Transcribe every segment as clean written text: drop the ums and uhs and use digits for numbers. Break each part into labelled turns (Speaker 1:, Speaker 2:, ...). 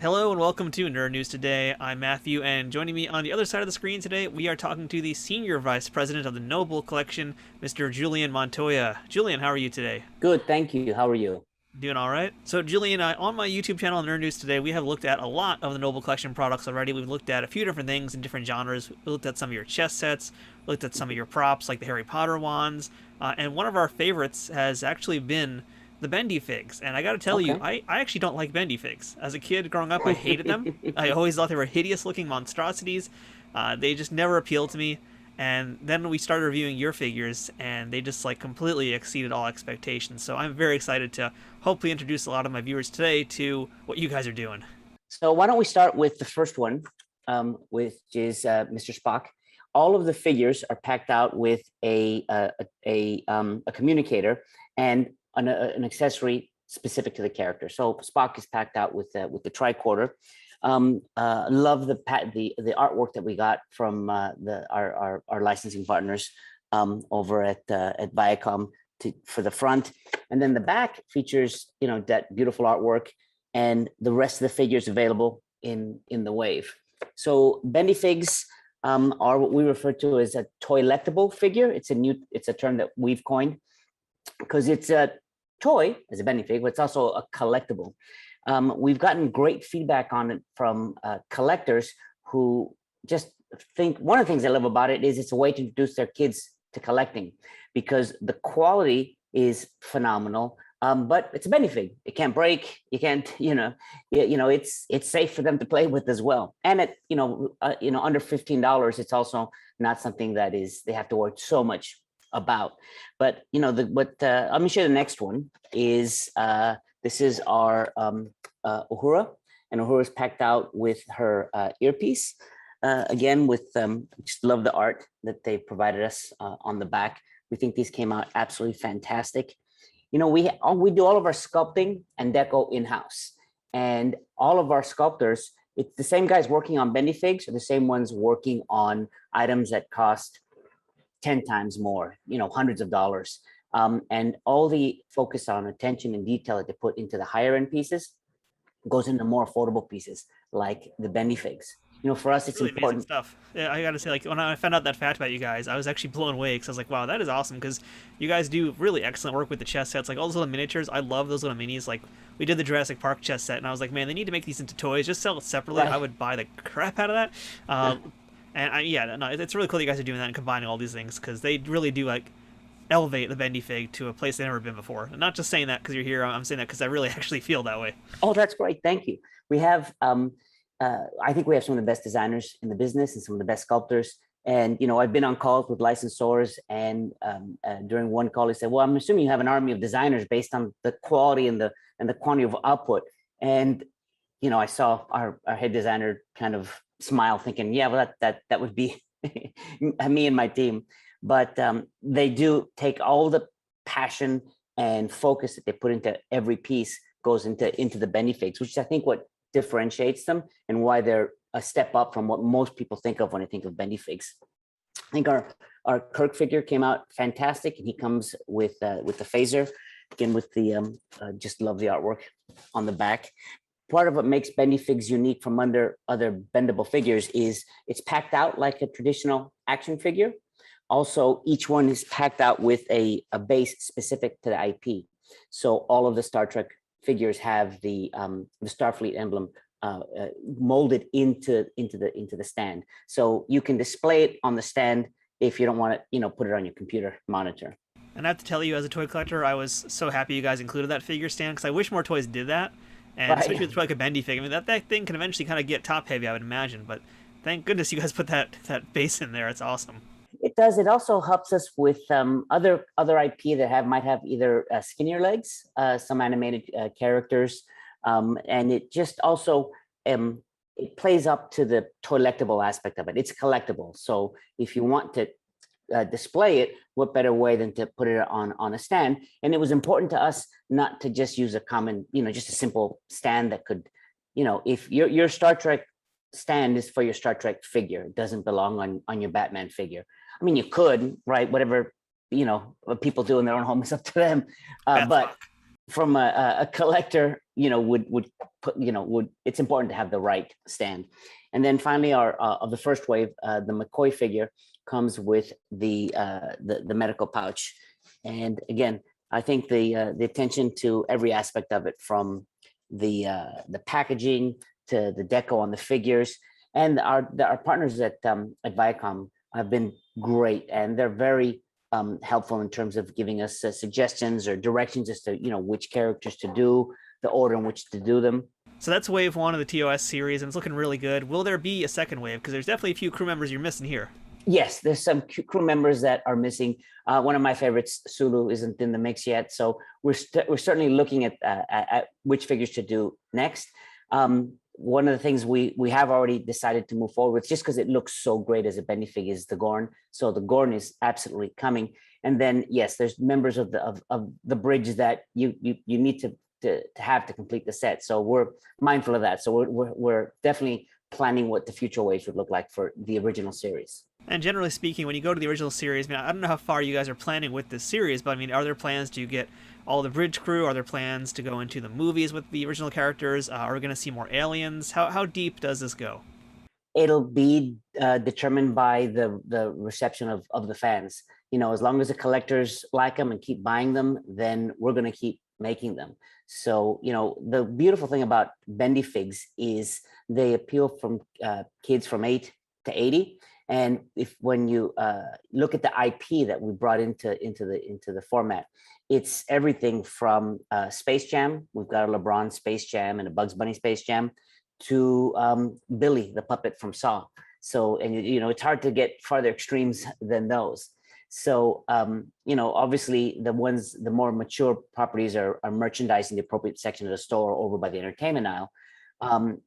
Speaker 1: Hello and welcome to Nerd News Today. I'm Matthew, and joining me on the other side of the screen today, we are talking to the Senior Vice President of the Noble Collection, Mr. Julian Montoya. Julian, how are you today?
Speaker 2: Good, thank you. How are you?
Speaker 1: Doing all right? So, Julian, on my YouTube channel, Nerd News Today, we have looked at a lot of the Noble Collection products already. We've looked at a few different things in different genres. We looked at some of your chess sets, looked at some of your props, like the Harry Potter wands, and one of our favorites has actually been the Bendy figs. And I got to tell you,
Speaker 2: Okay.
Speaker 1: I actually don't like Bendy figs. As a kid growing up, I hated them. I always thought they were hideous-looking monstrosities. They just never appealed to me. And then we started reviewing your figures, and they just like completely exceeded all expectations. So I'm very excited to hopefully introduce a lot of my viewers today to what you guys are doing.
Speaker 2: So why don't we start with the first one, which is Mr. Spock. All of the figures are packed out with a communicator and an accessory specific to the character. So Spock is packed out with the tricorder. Love the artwork that we got from our licensing partners over at Viacom for the front, and then the back features that beautiful artwork and the rest of the figures available in the wave. So Bendy figs are what we refer to as a toilectable figure. It's a term that we've coined because it's a toy as a Bendy fig, but it's also a collectible. We've gotten great feedback on it from collectors who just think one of the things I love about it is it's a way to introduce their kids to collecting because the quality is phenomenal. But it's a Bendy fig. It can't break. You can't, it's safe for them to play with as well. And at under $15, it's also not something that they have to worry so much about. But let me show you the next one is this is our Uhura, and Uhura is packed out with her earpiece. Again, with just love the art that they provided us on the back. We think these came out absolutely fantastic. We do all of our sculpting and deco in-house, and all of our sculptors, it's the same guys working on Bendy figs are the same ones working on items that cost 10 times more, hundreds of dollars. And all the focus on attention and detail that they put into the higher end pieces goes into more affordable pieces like the Bendy figs. For us,
Speaker 1: It's
Speaker 2: it's
Speaker 1: really amazing
Speaker 2: important.
Speaker 1: stuff. Yeah, I gotta say, like when I found out that fact about you guys, I was actually blown away because I was like, wow, that is awesome. Because you guys do really excellent work with the chess sets, like all those little miniatures. I love those little minis. Like we did the Jurassic Park chess set, and I was like, man, they need to make these into toys. Just sell it separately. I
Speaker 2: Right.
Speaker 1: would buy the crap out of that. Yeah, no, it's really cool that you guys are doing that and combining all these things because they really do like elevate the Bendy Fig to a place they've never been before. And not just saying that because you're here. I'm saying that because I really actually feel that way.
Speaker 2: Oh, that's great. Thank you. We have, I think we have some of the best designers in the business and some of the best sculptors. And, I've been on calls with licensors, and during one call, he said, well, I'm assuming you have an army of designers based on the quality and the quantity of output. And, I saw our head designer kind of smile thinking, yeah, well, that would be me and my team. But they do take all the passion and focus that they put into every piece goes into the Bendy figs, which is, I think, what differentiates them and why they're a step up from what most people think of when they think of Bendy figs. I think our Kirk figure came out fantastic, and he comes with the phaser, again with the just love the artwork on the back. Part of what makes Bendy figs unique from under other bendable figures is it's packed out like a traditional action figure. Also, each one is packed out with a base specific to the IP. So all of the Star Trek figures have the Starfleet emblem molded into the stand. So you can display it on the stand if you don't want to, put it on your computer monitor.
Speaker 1: And I have to tell you, as a toy collector, I was so happy you guys included that figure stand because I wish more toys did that. And especially
Speaker 2: Right.
Speaker 1: with like a Bendy figure, I mean that thing can eventually kind of get top heavy, I would imagine. But thank goodness you guys put that base in there. It's awesome.
Speaker 2: It does. It also helps us with other IP that might have either skinnier legs, some animated characters, and it just also it plays up to the collectible aspect of it. It's collectible, so if you want to display it, what better way than to put it on a stand? And it was important to us not to just use a common, just a simple stand that could, if your Star Trek stand is for your Star Trek figure, it doesn't belong on your Batman figure. I mean, you could, right? Whatever, what people do in their own home is up to them. But
Speaker 1: Bathrock.
Speaker 2: from a collector, would put, it's important to have the right stand. And then finally, our of the first wave, the McCoy figure comes with the medical pouch. And again, I think the attention to every aspect of it, from the packaging to the deco on the figures, and our partners at Viacom have been great, and they're very helpful in terms of giving us suggestions or directions as to which characters to do, the order in which to do them.
Speaker 1: So that's wave one of the TOS series, and it's looking really good. Will there be a second wave? Because there's definitely a few crew members you're missing here.
Speaker 2: Yes, there's some crew members that are missing. One of my favorites, Sulu, isn't in the mix yet, so we're certainly looking at which figures to do next. One of the things we have already decided to move forward with, just because it looks so great as a Bendy figure, is the Gorn. So the Gorn is absolutely coming. And then yes, there's members of the bridge that you need to have to complete the set. So we're mindful of that. So we're definitely planning what the future waves would look like for the original series.
Speaker 1: And generally speaking, when you go to the original series, I mean, I don't know how far you guys are planning with this series, but I mean, are there plans to get all the bridge crew? Are there plans to go into the movies with the original characters? Are we going to see more aliens? How deep does this go?
Speaker 2: It'll be determined by the reception of the fans. As long as the collectors like them and keep buying them, then we're going to keep making them. So, the beautiful thing about Bendy figs is they appeal from kids from 8 to 80. And when you look at the IP that we brought into the format, it's everything from Space Jam. We've got a LeBron Space Jam and a Bugs Bunny Space Jam, to Billy the puppet from Saw. So, and it's hard to get farther extremes than those. So, obviously the more mature properties are merchandised in the appropriate section of the store over by the entertainment aisle.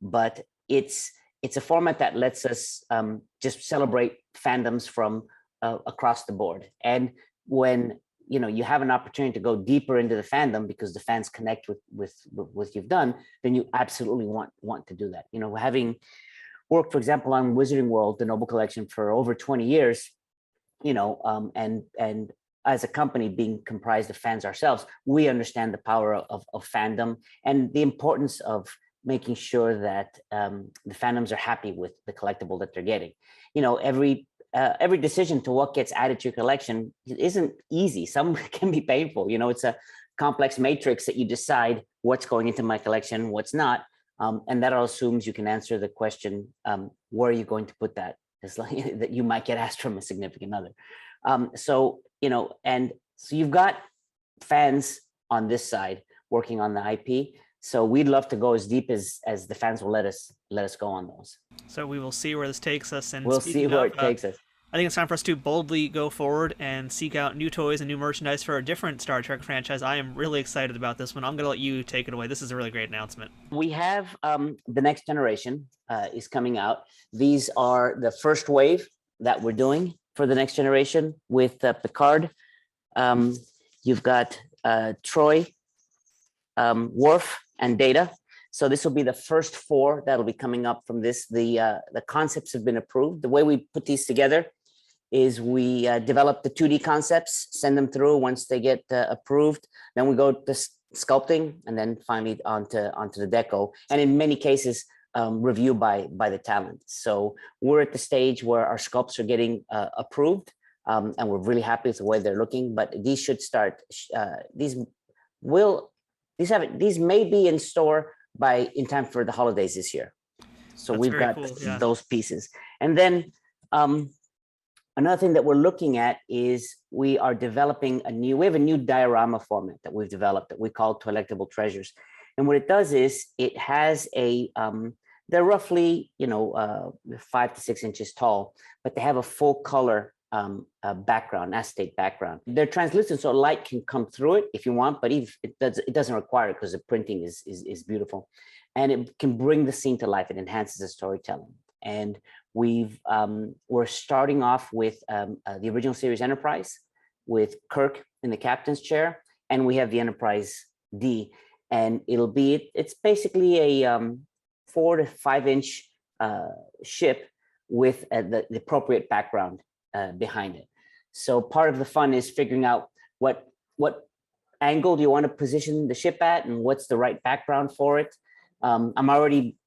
Speaker 2: But it's a format that lets us just celebrate fandoms from across the board. And when you have an opportunity to go deeper into the fandom because the fans connect with what you've done, then you absolutely want to do that. Having worked, for example, on Wizarding World, the Noble Collection, for over 20 years, and as a company being comprised of fans ourselves, we understand the power of fandom and the importance of making sure that the fandoms are happy with the collectible that they're getting. Every decision to what gets added to your collection isn't easy. Some can be painful. It's a complex matrix that you decide what's going into my collection, what's not. And that all assumes you can answer the question, where are you going to put that? It's like that you might get asked from a significant other. So you've got fans on this side working on the IP. So we'd love to go as deep as the fans will let us go on those.
Speaker 1: So we will see where this takes us, and
Speaker 2: we'll see where it takes us.
Speaker 1: I think it's time for us to boldly go forward and seek out new toys and new merchandise for a different Star Trek franchise. I am really excited about this one. I'm going to let you take it away. This is a really great announcement.
Speaker 2: We have the Next Generation is coming out. These are the first wave that we're doing for the Next Generation with Picard. You've got Troy, Worf, and Data. So this will be the first 4 that'll be coming up from this. The concepts have been approved. The way we put these together is we develop the 2D concepts, send them through. Once they get approved, then we go to sculpting, and then finally onto the deco. And in many cases, review by the talent. So we're at the stage where our sculpts are getting approved, and we're really happy with the way they're looking. But these should start. These may be in store in time for the holidays this year. So we've got those pieces. And then another thing that we're looking at is we have a new diorama format that we've developed that we call Collectible Treasures. And what it does is it has they're roughly 5 to 6 inches tall, but they have a full color background, acetate background. They're translucent, so light can come through it if you want, but it doesn't require it because the printing is beautiful, and it can bring the scene to life. It enhances the storytelling. And we're starting off with the original series Enterprise with Kirk in the captain's chair, and we have the Enterprise D, and it's basically a 4 to 5 inch ship with the appropriate background behind it. So part of the fun is figuring out what angle do you want to position the ship at, and what's the right background for it. I'm already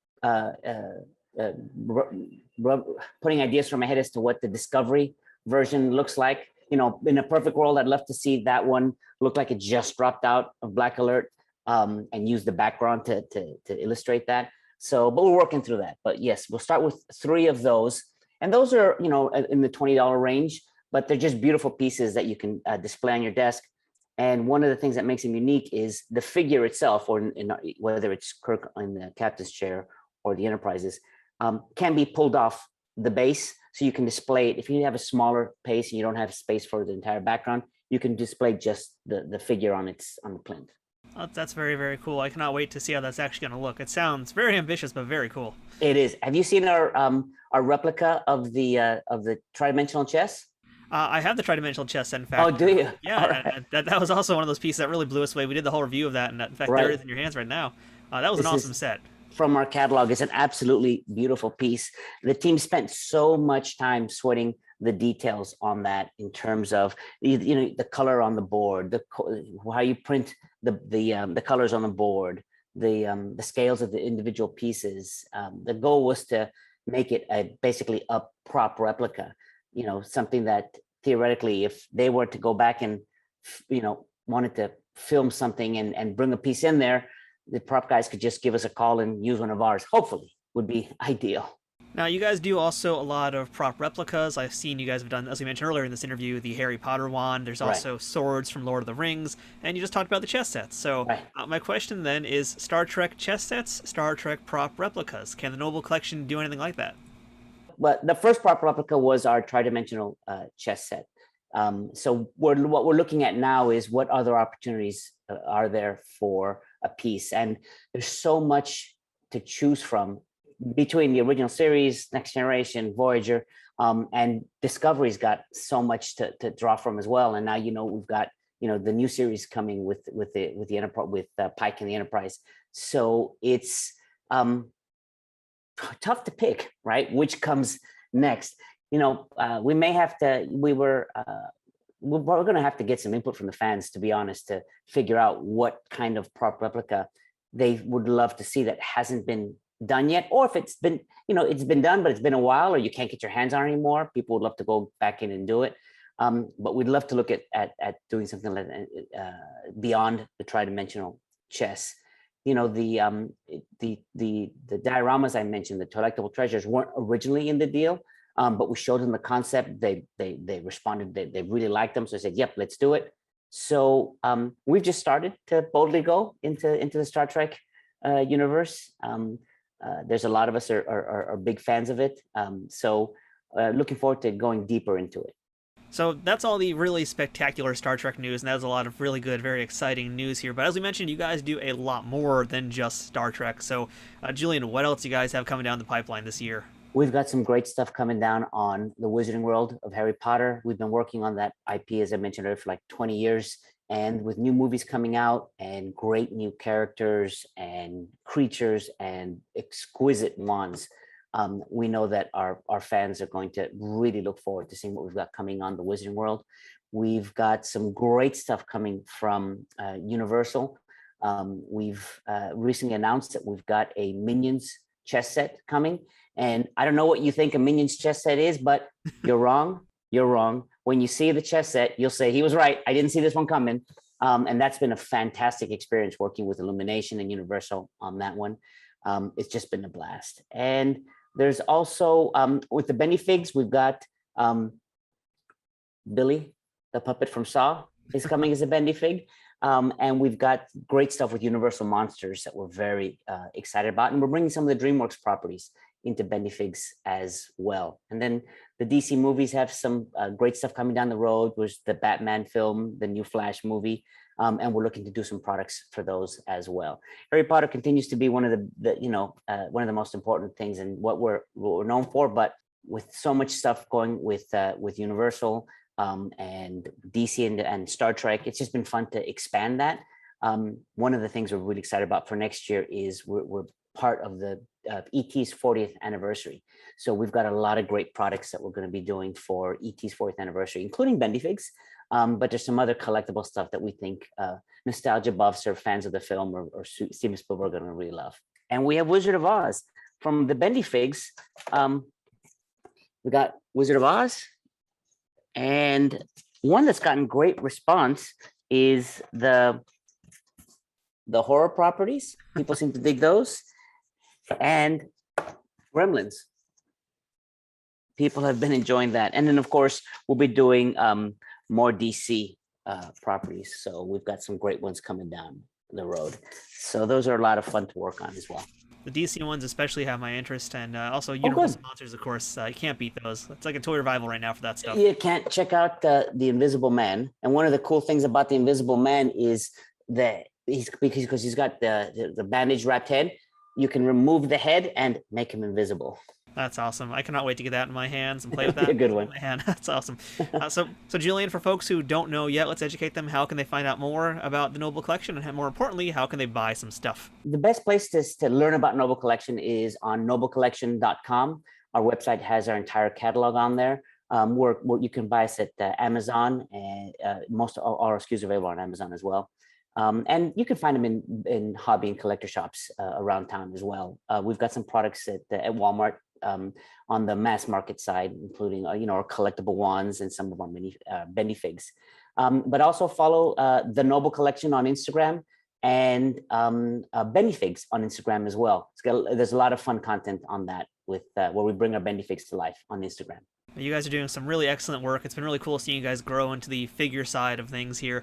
Speaker 2: putting ideas from my head as to what the Discovery version looks like. You know, in a perfect world, I'd love to see that one look like it just dropped out of Black Alert, and use the background to illustrate that. So, but we're working through that. But yes, we'll start with 3 of those. And those are, you know, in the $20 range, but they're just beautiful pieces that you can display on your desk. And one of the things that makes them unique is the figure itself, or whether it's Kirk in the captain's chair or the Enterprises, can be pulled off the base. So you can display it. If you have a smaller base and you don't have space for the entire background, you can display just the figure on the plinth.
Speaker 1: Oh, that's very, very cool. I cannot wait to see how that's actually going to look. It sounds very ambitious, but very cool.
Speaker 2: It is. Have you seen our replica of the tridimensional chess?
Speaker 1: I have the tridimensional chess set, in fact.
Speaker 2: Oh, do you?
Speaker 1: Yeah,
Speaker 2: Right.
Speaker 1: that was also one of those pieces that really blew us away. We did the whole review of that, and in fact, there it is in your hands right now. That was an awesome set.
Speaker 2: From our catalog. It's an absolutely beautiful piece. The team spent so much time sweating the details on that, in terms of the color on the board, how you print the colors on the board, the scales of the individual pieces. The goal was to make it basically a prop replica. You know, something that theoretically, if they were to go back and wanted to film something and bring a piece in there, the prop guys could just give us a call and use one of ours. Hopefully, would be ideal.
Speaker 1: Now, you guys do also a lot of prop replicas. I've seen you guys have done, as we mentioned earlier in this interview, the Harry Potter wand. There's also swords from Lord of the Rings, and you just talked about the chess sets. So my question then is, Star Trek chess sets, Star Trek prop replicas. Can the Noble Collection do anything like that?
Speaker 2: But the first prop replica was our tridimensional chess set. So what we're looking at now is what other opportunities are there for a piece. And there's so much to choose from between the original series, Next Generation, Voyager, and Discovery's got so much to draw from as well. And now, we've got, the new series coming with the Enterprise, with Pike and the Enterprise. So it's tough to pick, right? Which comes next? We may have to. We're going to have to get some input from the fans, to be honest, to figure out what kind of prop replica they would love to see that hasn't been done yet, or if it's been, it's been done, but it's been a while, or you can't get your hands on it anymore. People would love to go back in and do it. But we'd love to look at doing something like beyond the tridimensional chess. The dioramas I mentioned, the collectible treasures, weren't originally in the deal, but we showed them the concept. They responded. They really liked them, so I said, "Yep, let's do it." So we've just started to boldly go into the Star Trek universe. There's a lot of us are big fans of it. So looking forward to going deeper into it.
Speaker 1: So that's all the really spectacular Star Trek news, and that was a lot of really good, very exciting news here. But as we mentioned, you guys do a lot more than just Star Trek. So, Julian, what else do you guys have coming down the pipeline this year?
Speaker 2: We've got some great stuff coming down on the Wizarding World of Harry Potter. We've been working on that IP, as I mentioned earlier, for like 20 years. And with new movies coming out and great new characters and creatures and exquisite wands, we know that our fans are going to really look forward to seeing what we've got coming on the Wizarding World. We've got some great stuff coming from Universal. We've recently announced that we've got a Minions chess set coming. And I don't know what you think a Minions chess set is, but you're wrong. You're wrong. When you see the chess set, you'll say, he was right. I didn't see this one coming. And that's been a fantastic experience working with Illumination and Universal on that one. It's just been a blast. And there's also, with the Bendy figs, we've got Billy, the puppet from Saw, is coming as a Bendy fig. And we've got great stuff with Universal Monsters that we're very excited about. And we're bringing some of the DreamWorks properties into Bendy figs as well. And then the DC movies have some great stuff coming down the road. There's the Batman film, the new Flash movie, and we're looking to do some products for those as well. Harry Potter continues to be one of one of the most important things and what we're known for. But with so much stuff going with Universal and DC and Star Trek, it's just been fun to expand that. One of the things we're really excited about for next year is we're part of the ET's 40th anniversary. So we've got a lot of great products that we're going to be doing for ET's 40th anniversary, including Bendy figs, But there's some other collectible stuff that we think nostalgia buffs or fans of the film or Steven Spielberg are going to really love. And we have Wizard of Oz from the Bendy Figs. We got Wizard of Oz, and one that's gotten great response is the horror properties. People seem to dig those, and Gremlins. People have been enjoying that, and then of course we'll be doing more DC properties. So we've got some great ones coming down the road. So those are a lot of fun to work on as well.
Speaker 1: The DC ones especially have my interest, and also Universal Monsters, of course. You can't beat those. It's like a toy revival right now for that stuff.
Speaker 2: You can't check out the Invisible Man. And one of the cool things about the Invisible Man is that because he's got the bandage wrapped head, you can remove the head and make him invisible.
Speaker 1: That's awesome. I cannot wait to get that in my hands and play with that.
Speaker 2: A good one.
Speaker 1: In my hand. That's awesome. So Julian, for folks who don't know yet, let's educate them. How can they find out more about the Noble Collection? And more importantly, how can they buy some stuff?
Speaker 2: The best place to learn about Noble Collection is on noblecollection.com. Our website has our entire catalog on there. You can buy us at Amazon, and most of our SKUs are available on Amazon as well. And you can find them in hobby and collector shops around town as well. We've got some products at Walmart on the mass market side, including our collectible wands and some of our mini Bendy Figs. But also follow the Noble Collection on Instagram and Bendy Figs on Instagram as well. There's a lot of fun content on that with where we bring our Bendy Figs to life on Instagram.
Speaker 1: You guys are doing some really excellent work. It's been really cool seeing you guys grow into the figure side of things here.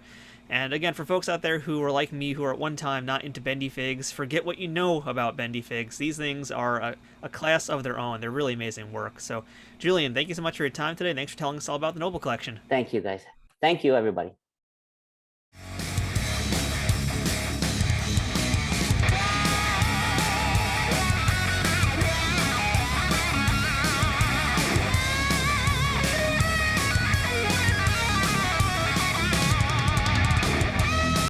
Speaker 1: And again, for folks out there who are like me, who are at one time not into Bendy Figs, forget what you know about Bendy Figs. These things are a class of their own. They're really amazing work. So, Julian, thank you so much for your time today. Thanks for telling us all about the Noble Collection.
Speaker 2: Thank you, guys. Thank you, everybody.